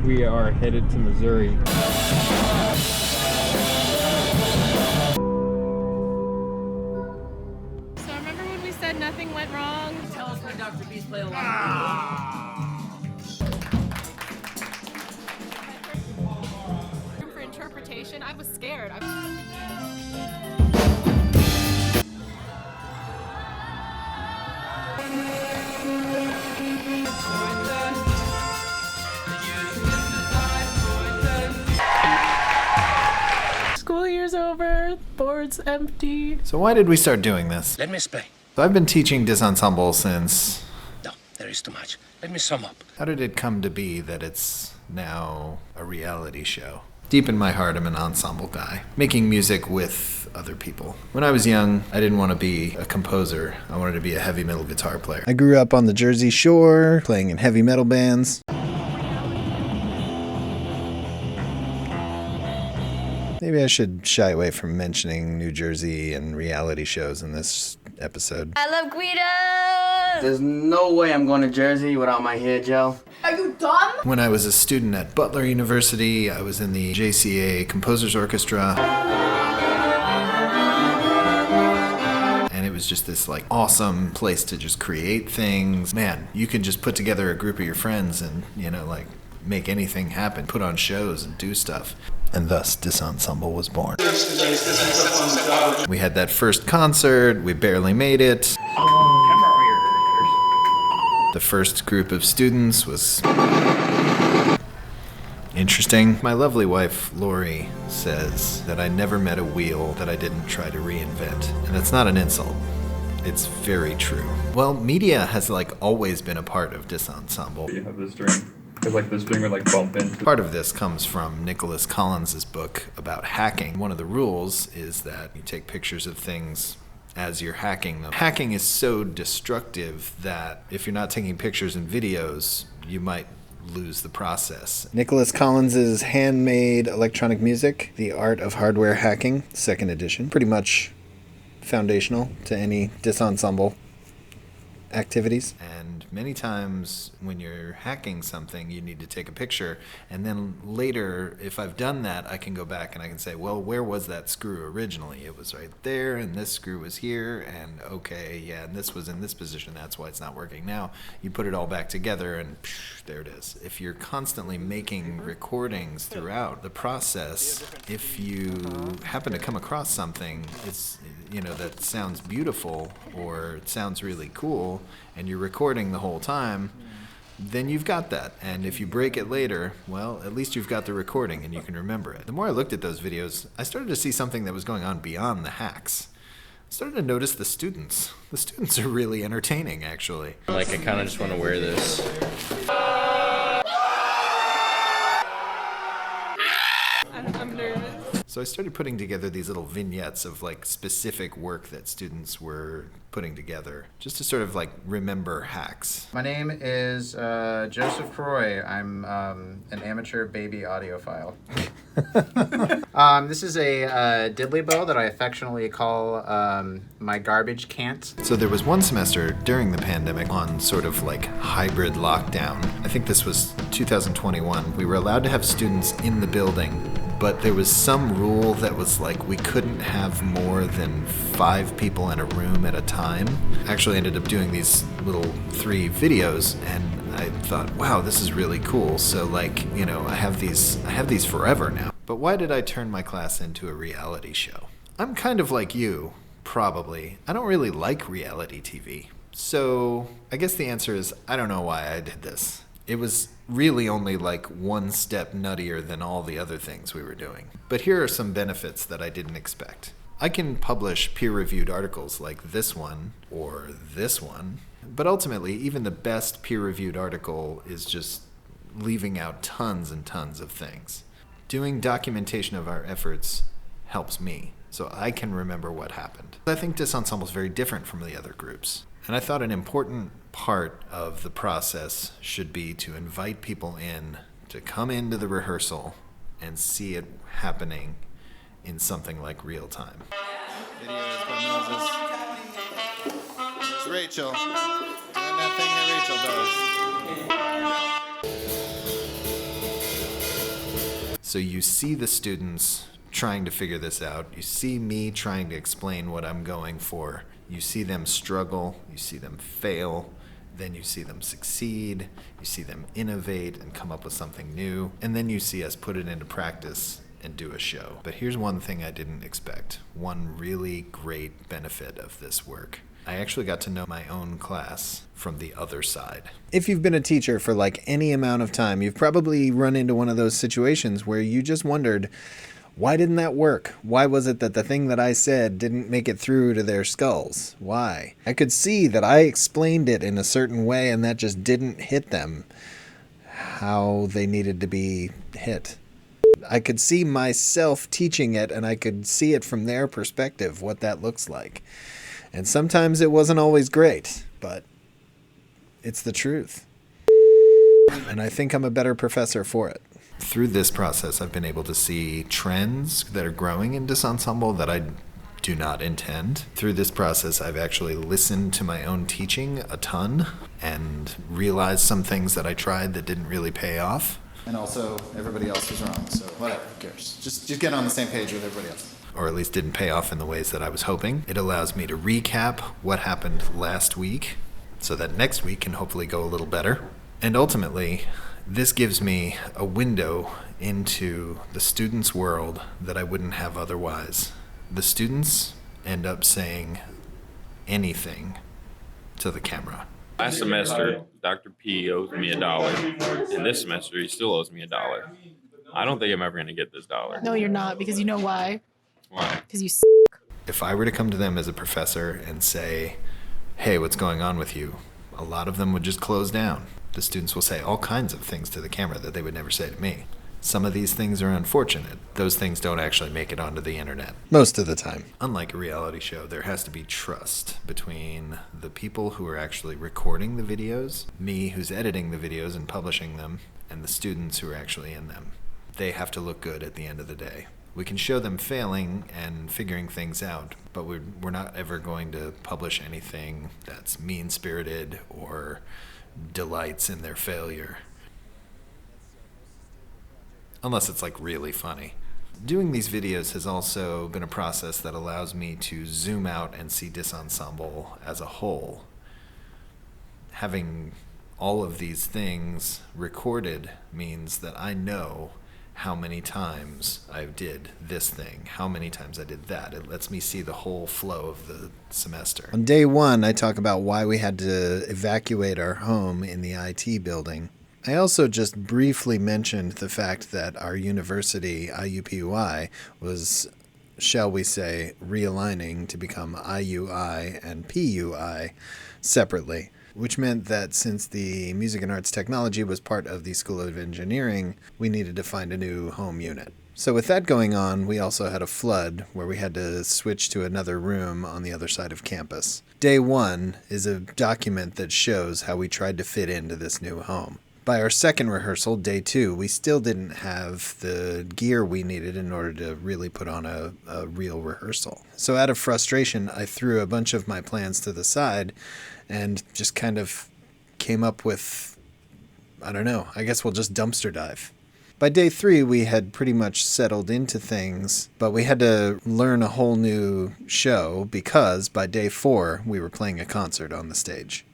We are headed to Missouri. So remember when we said nothing went wrong? Tell us when Dr. Beast played along. Room for interpretation. I was scared. School year's over. Board's empty. So why did we start doing this? Let me explain. So I've been teaching Dis Ensemble since... No, there is too much. Let me sum up. How did it come to be that it's now a reality show? Deep in my heart, I'm an ensemble guy, making music with other people. When I was young, I didn't want to be a composer. I wanted to be a heavy metal guitar player. I grew up on the Jersey Shore, playing in heavy metal bands. Maybe I should shy away from mentioning New Jersey and reality shows in this episode. I love Guido! There's no way I'm going to Jersey without my hair gel. Are you dumb? When I was a student at Butler University, I was in the JCA Composers Orchestra. And it was just this like awesome place to just create things. Man, you can just put together a group of your friends and, like make anything happen, put on shows and do stuff. And thus, Dis Ensemble was born. We had that first concert, we barely made it. The first group of students was interesting. My lovely wife, Lori, says that I never met a wheel that I didn't try to reinvent. And that's not an insult. It's very true. Well, media has always been a part of Dis Ensemble. You have the string. Because the string would bump into. Part of this comes from Nicholas Collins' book about hacking. One of the rules is that you take pictures of things as you're hacking them. Hacking is so destructive that if you're not taking pictures and videos, you might lose the process. Nicholas Collins' Handmade Electronic Music, The Art of Hardware Hacking, 2nd edition. Pretty much foundational to any Dis Ensemble activities. And many times when you're hacking something, you need to take a picture, and then later, if I've done that, I can go back and I can say, well, where was that screw originally? It was right there, and this screw was here, and okay, yeah, and this was in this position, that's why it's not working now. You put it all back together, and there it is. If you're constantly making recordings throughout the process, if you happen to come across something, it's that sounds beautiful or it sounds really cool, and you're recording the whole time, then you've got that. And if you break it later, well, at least you've got the recording and you can remember it. The more I looked at those videos, I started to see something that was going on beyond the hacks. I started to notice the students. The students are really entertaining, actually. I kind of just want to wear this. I'm nervous. So I started putting together these little vignettes of specific work that students were putting together, just to sort of remember hacks. My name is Joseph Croy. I'm an amateur baby audiophile. This is a diddly bow that I affectionately call my garbage cant. So there was one semester during the pandemic on sort of hybrid lockdown. I think this was 2021. We were allowed to have students in the building, but there was some rule that was we couldn't have more than 5 people in a room at a time. I actually ended up doing these little 3 videos, and I thought, wow, this is really cool. So I have these forever now. But why did I turn my class into a reality show? I'm kind of like you, probably. I don't really like reality TV. So I guess the answer is I don't know why I did this. It was really only one step nuttier than all the other things we were doing. But here are some benefits that I didn't expect. I can publish peer-reviewed articles like this one or this one, but ultimately even the best peer-reviewed article is just leaving out tons and tons of things. Doing documentation of our efforts helps me, so I can remember what happened. I think Dis Ensemble is very different from the other groups. And I thought an important part of the process should be to invite people in to come into the rehearsal and see it happening in something like real time. It's Rachel. Doing that thing that Rachel does. So you see the students trying to figure this out. You see me trying to explain what I'm going for. You see them struggle. You see them fail. Then you see them succeed. You see them innovate and come up with something new. And then you see us put it into practice and do a show. But here's one thing I didn't expect. One really great benefit of this work. I actually got to know my own class from the other side. If you've been a teacher for like any amount of time, you've probably run into one of those situations where you just wondered, why didn't that work? Why was it that the thing that I said didn't make it through to their skulls? Why? I could see that I explained it in a certain way and that just didn't hit them how they needed to be hit. I could see myself teaching it and I could see it from their perspective, what that looks like. And sometimes it wasn't always great, but it's the truth. And I think I'm a better professor for it. Through this process, I've been able to see trends that are growing in Disensemble that I do not intend. Through this process, I've actually listened to my own teaching a ton and realized some things that I tried that didn't really pay off. And also, everybody else was wrong, so whatever, who cares? Just get on the same page with everybody else. Or at least didn't pay off in the ways that I was hoping. It allows me to recap what happened last week so that next week can hopefully go a little better. And ultimately, this gives me a window into the students' world that I wouldn't have otherwise. The students end up saying anything to the camera. Last semester, Dr. P owes me $1, and this semester he still owes me $1. I don't think I'm ever going to get this $1. No, you're not, because you know why? Why? Because you If I were to come to them as a professor and say, hey, what's going on with you? A lot of them would just close down. The students will say all kinds of things to the camera that they would never say to me. Some of these things are unfortunate. Those things don't actually make it onto the internet. Most of the time. Unlike a reality show, there has to be trust between the people who are actually recording the videos, me who's editing the videos and publishing them, and the students who are actually in them. They have to look good at the end of the day. We can show them failing and figuring things out, but we're not ever going to publish anything that's mean-spirited or delights in their failure. Unless it's like really funny. Doing these videos has also been a process that allows me to zoom out and see Disensemble as a whole. Having all of these things recorded means that I know how many times I did this thing, how many times I did that. It lets me see the whole flow of the semester. On day one, I talk about why we had to evacuate our home in the IT building. I also just briefly mentioned the fact that our university, IUPUI, was, shall we say, realigning to become IUI and PUI separately, which meant that since the Music and Arts Technology was part of the School of Engineering, we needed to find a new home unit. So with that going on, we also had a flood where we had to switch to another room on the other side of campus. Day one is a document that shows how we tried to fit into this new home. By our second rehearsal, day two, we still didn't have the gear we needed in order to really put on a real rehearsal. So out of frustration, I threw a bunch of my plans to the side and just kind of came up with, I don't know, I guess we'll just dumpster dive. By day three, we had pretty much settled into things, but we had to learn a whole new show because by day four, we were playing a concert on the stage.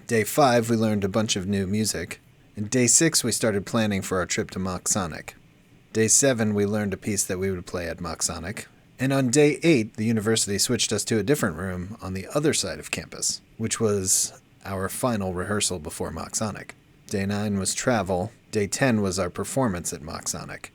Day five, we learned a bunch of new music. And day 6, we started planning for our trip to Mock Sonic. Day 7, we learned a piece that we would play at Mock Sonic. And on day 8, the university switched us to a different room on the other side of campus, which was our final rehearsal before Mock Sonic. Day 9 was travel. Day 10 was our performance at Mock Sonic.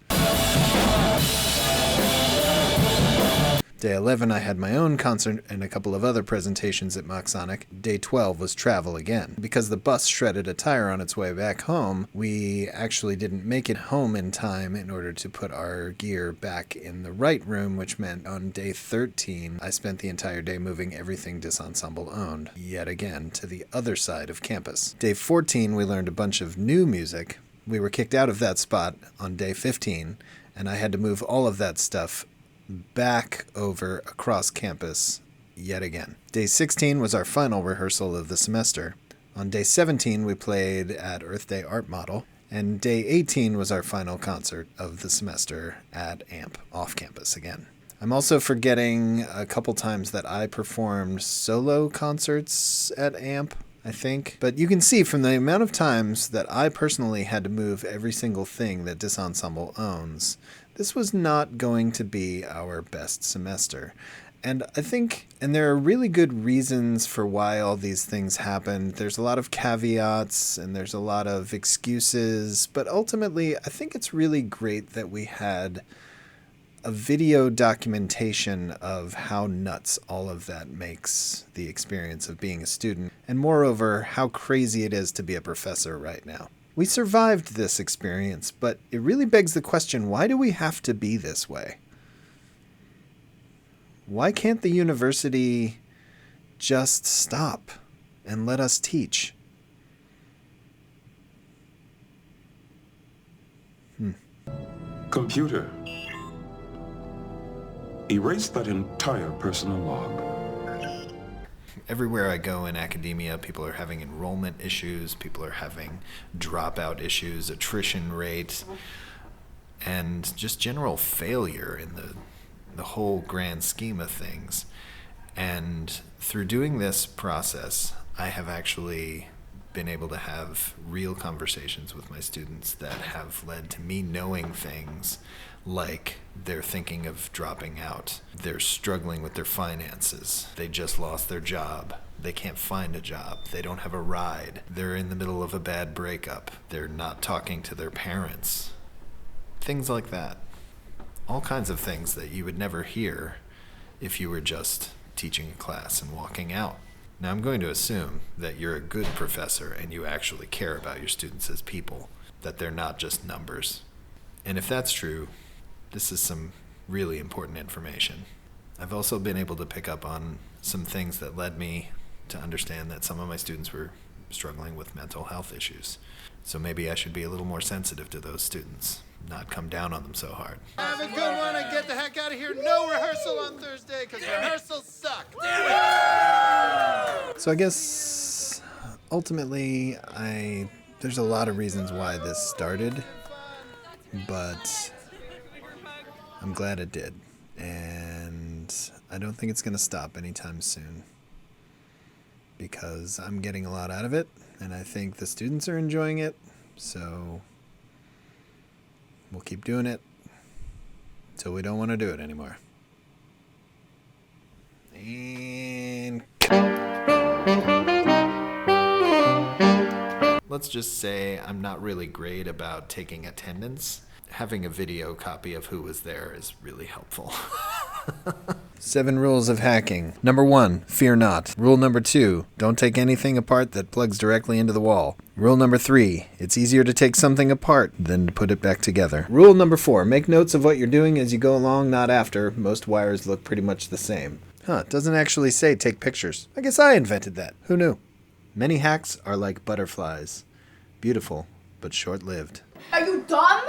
Day 11, I had my own concert and a couple of other presentations at Mock Sonic. Day 12 was travel again. Because the bus shredded a tire on its way back home, we actually didn't make it home in time in order to put our gear back in the right room, which meant on day 13, I spent the entire day moving everything Disensemble owned, yet again, to the other side of campus. Day 14, we learned a bunch of new music. We were kicked out of that spot on day 15, and I had to move all of that stuff back over across campus yet again. Day 16 was our final rehearsal of the semester. On day 17, we played at Earth Day Art Model. And day 18 was our final concert of the semester at AMP, off campus again. I'm also forgetting a couple times that I performed solo concerts at AMP, I think. But you can see from the amount of times that I personally had to move every single thing that this ensemble owns, this was not going to be our best semester. And I think, and there are really good reasons for why all these things happened. There's a lot of caveats and there's a lot of excuses, but ultimately I think it's really great that we had a video documentation of how nuts all of that makes the experience of being a student, and moreover, how crazy it is to be a professor right now. We survived this experience, but it really begs the question, why do we have to be this way? Why can't the university just stop and let us teach? Computer, erase that entire personal log. Everywhere I go in academia, people are having enrollment issues, people are having dropout issues, attrition rate, and just general failure in the whole grand scheme of things. And through doing this process, I have actually been able to have real conversations with my students that have led to me knowing things like they're thinking of dropping out, they're struggling with their finances, they just lost their job, they can't find a job, they don't have a ride, they're in the middle of a bad breakup, they're not talking to their parents, things like that. All kinds of things that you would never hear if you were just teaching a class and walking out. Now, I'm going to assume that you're a good professor and you actually care about your students as people, that they're not just numbers. And if that's true, this is some really important information. I've also been able to pick up on some things that led me to understand that some of my students were struggling with mental health issues. So maybe I should be a little more sensitive to those students, not come down on them so hard. Have a good one and get the heck out of here. No rehearsal on Thursday because rehearsals suck. So I guess ultimately there's a lot of reasons why this started, but I'm glad it did. And I don't think it's going to stop anytime soon because I'm getting a lot out of it and I think the students are enjoying it. So we'll keep doing it until we don't want to do it anymore. And let's just say I'm not really great about taking attendance. Having a video copy of who was there is really helpful. 7 rules of hacking. Number 1, fear not. Rule number 2, don't take anything apart that plugs directly into the wall. Rule number 3, it's easier to take something apart than to put it back together. Rule number 4, make notes of what you're doing as you go along, not after. Most wires look pretty much the same. It doesn't actually say take pictures. I guess I invented that. Who knew? Many hacks are like butterflies. Beautiful, but short-lived. Are you dumb?